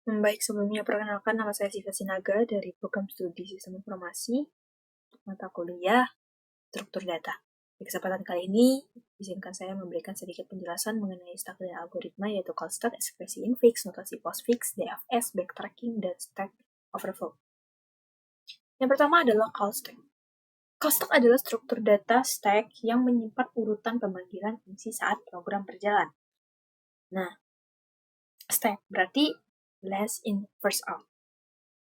Baik, sebelumnya perkenalkan nama saya Siva Sinaga dari Program Studi Sistem Informasi, mata kuliah Struktur Data. Di kesempatan kali ini, izinkan saya memberikan sedikit penjelasan mengenai stack dan algoritma, yaitu call stack, ekspresi infix, notasi postfix, DFS, backtracking, dan stack overflow. Yang pertama adalah call stack. Call stack adalah struktur data stack yang menyimpan urutan pemanggilan fungsi saat program berjalan. Nah, stack berarti last in, first out.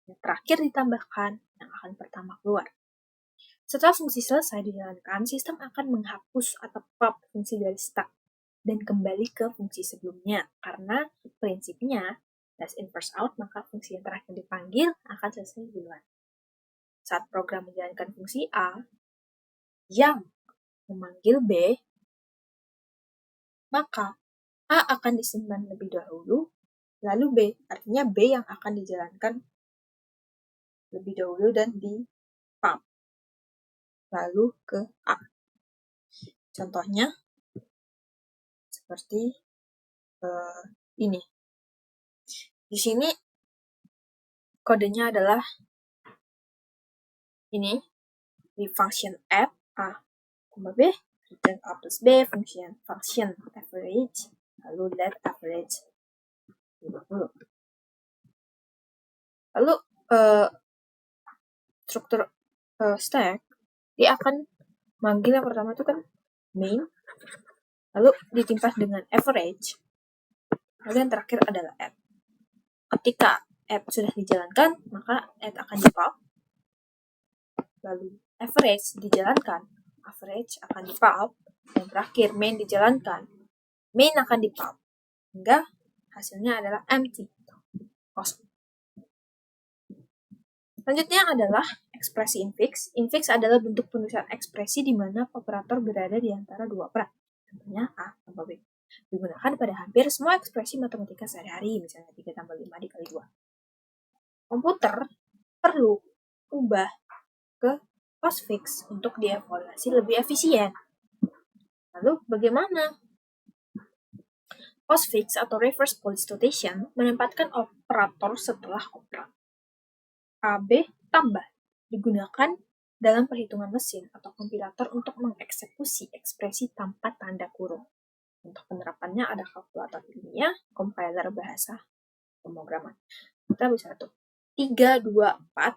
Yang terakhir ditambahkan yang akan pertama keluar. Setelah fungsi selesai dijalankan, sistem akan menghapus atau pop fungsi dari stack dan kembali ke fungsi sebelumnya. Karena prinsipnya last in first out, maka fungsi yang terakhir dipanggil akan selesai duluan. Saat program menjalankan fungsi A yang memanggil B, maka A akan disimpan lebih dahulu, lalu B, artinya B yang akan dijalankan lebih dahulu dan di pump lalu ke A. Contohnya seperti ini. Di sini kodenya adalah ini, di function add A, B, return A plus B, function average, lalu let average 20. Lalu struktur stack, dia akan manggil yang pertama itu kan main, lalu ditimpa dengan average, lalu yang terakhir adalah add. Ketika add sudah dijalankan, maka add akan di-pop, lalu average dijalankan, average akan di-pop, dan terakhir main dijalankan, main akan di-pop, hingga hasilnya adalah empty, kosong. Selanjutnya adalah ekspresi infix. Infix adalah bentuk penulisan ekspresi di mana operator berada di antara dua peran, contohnya A tambah B. Digunakan pada hampir semua ekspresi matematika sehari-hari, misalnya 3 tambah 5 dikali 2. Komputer perlu ubah ke postfix untuk dievaluasi lebih efisien. Lalu bagaimana? Postfix atau reverse police notation menempatkan operator setelah operator. AB tambah digunakan dalam perhitungan mesin atau kompilator untuk mengeksekusi ekspresi tanpa tanda kurung. Untuk penerapannya ada kalkulator ilmiah, compiler bahasa pemrograman. Kita bisa tuh 3, 2, 4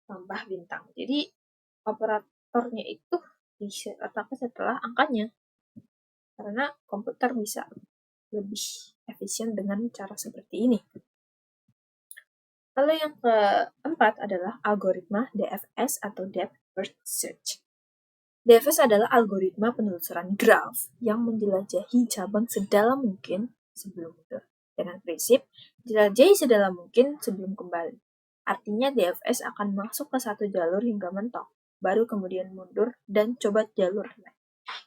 tambah bintang. Jadi operatornya itu diletakkan setelah angkanya. Karena komputer bisa lebih efisien dengan cara seperti ini. Lalu yang keempat adalah algoritma DFS atau Depth First Search. DFS adalah algoritma penelusuran graf yang menjelajahi cabang sedalam mungkin sebelum mundur. Dengan prinsip, jelajahi sedalam mungkin sebelum kembali. Artinya DFS akan masuk ke satu jalur hingga mentok, baru kemudian mundur dan coba jalur lain.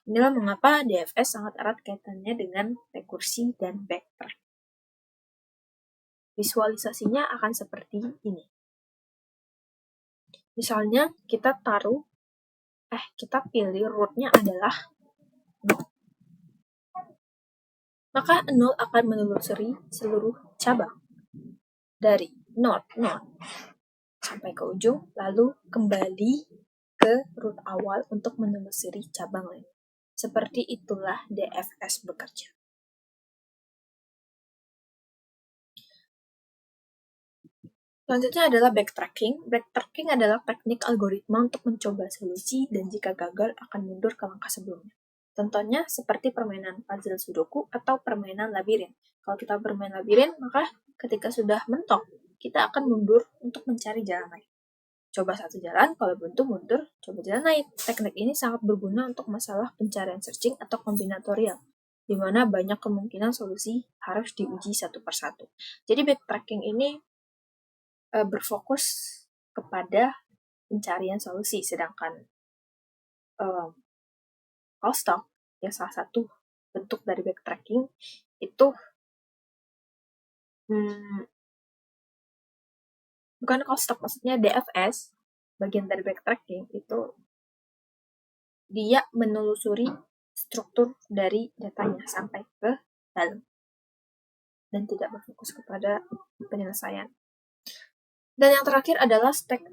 Inilah mengapa DFS sangat erat kaitannya dengan rekursi dan backtrack. Visualisasinya akan seperti ini. Misalnya kita pilih rootnya adalah 0. Maka 0 akan menelusuri seluruh cabang dari node sampai ke ujung, lalu kembali ke root awal untuk menelusuri cabang lain. Seperti itulah DFS bekerja. Selanjutnya adalah backtracking. Backtracking adalah teknik algoritma untuk mencoba solusi dan jika gagal akan mundur ke langkah sebelumnya. Contohnya seperti permainan puzzle sudoku atau permainan labirin. Kalau kita bermain labirin, maka ketika sudah mentok, kita akan mundur untuk mencari jalan lain. Coba satu jalan, kalau buntu mundur, coba jalan lain. Teknik ini sangat berguna untuk masalah pencarian searching atau kombinatorial, di mana banyak kemungkinan solusi harus diuji satu persatu. Jadi backtracking ini berfokus kepada pencarian solusi, sedangkan call stack yang salah satu bentuk dari backtracking itu bukan call stack, maksudnya DFS, bagian dari backtracking itu dia menelusuri struktur dari datanya sampai ke dalam. dan tidak berfokus kepada penyelesaian. Dan yang terakhir adalah stack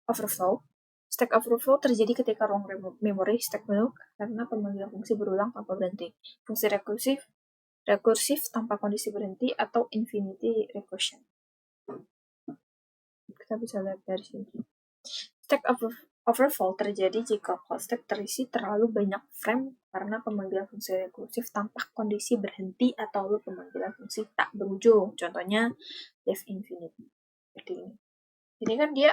overflow. Stack overflow terjadi ketika ruang memori stack penuh karena pemanggilan fungsi berulang tanpa berhenti. Fungsi rekursif tanpa kondisi berhenti atau infinity recursion. Kita bisa lihat dari sini. Stack overflow terjadi jika call stack terisi terlalu banyak frame karena pemanggilan fungsi rekursif tanpa kondisi berhenti atau pemanggilan fungsi tak berujung. Contohnya def infinite. Seperti ini. Jadi kan dia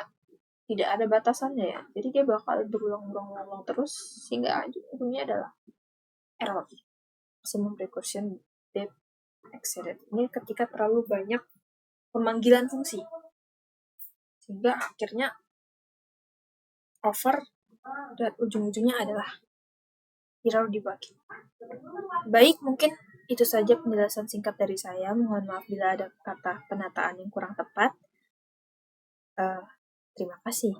tidak ada batasannya ya. Jadi dia bakal berulang-ulang terus sehingga ujungnya adalah error. Maximum recursion depth exceeded. Ini ketika terlalu banyak pemanggilan fungsi. Sehingga akhirnya over dan ujung-ujungnya adalah error dibagi. Baik, mungkin itu saja penjelasan singkat dari saya. Mohon maaf bila ada kata penataan yang kurang tepat. Terima kasih.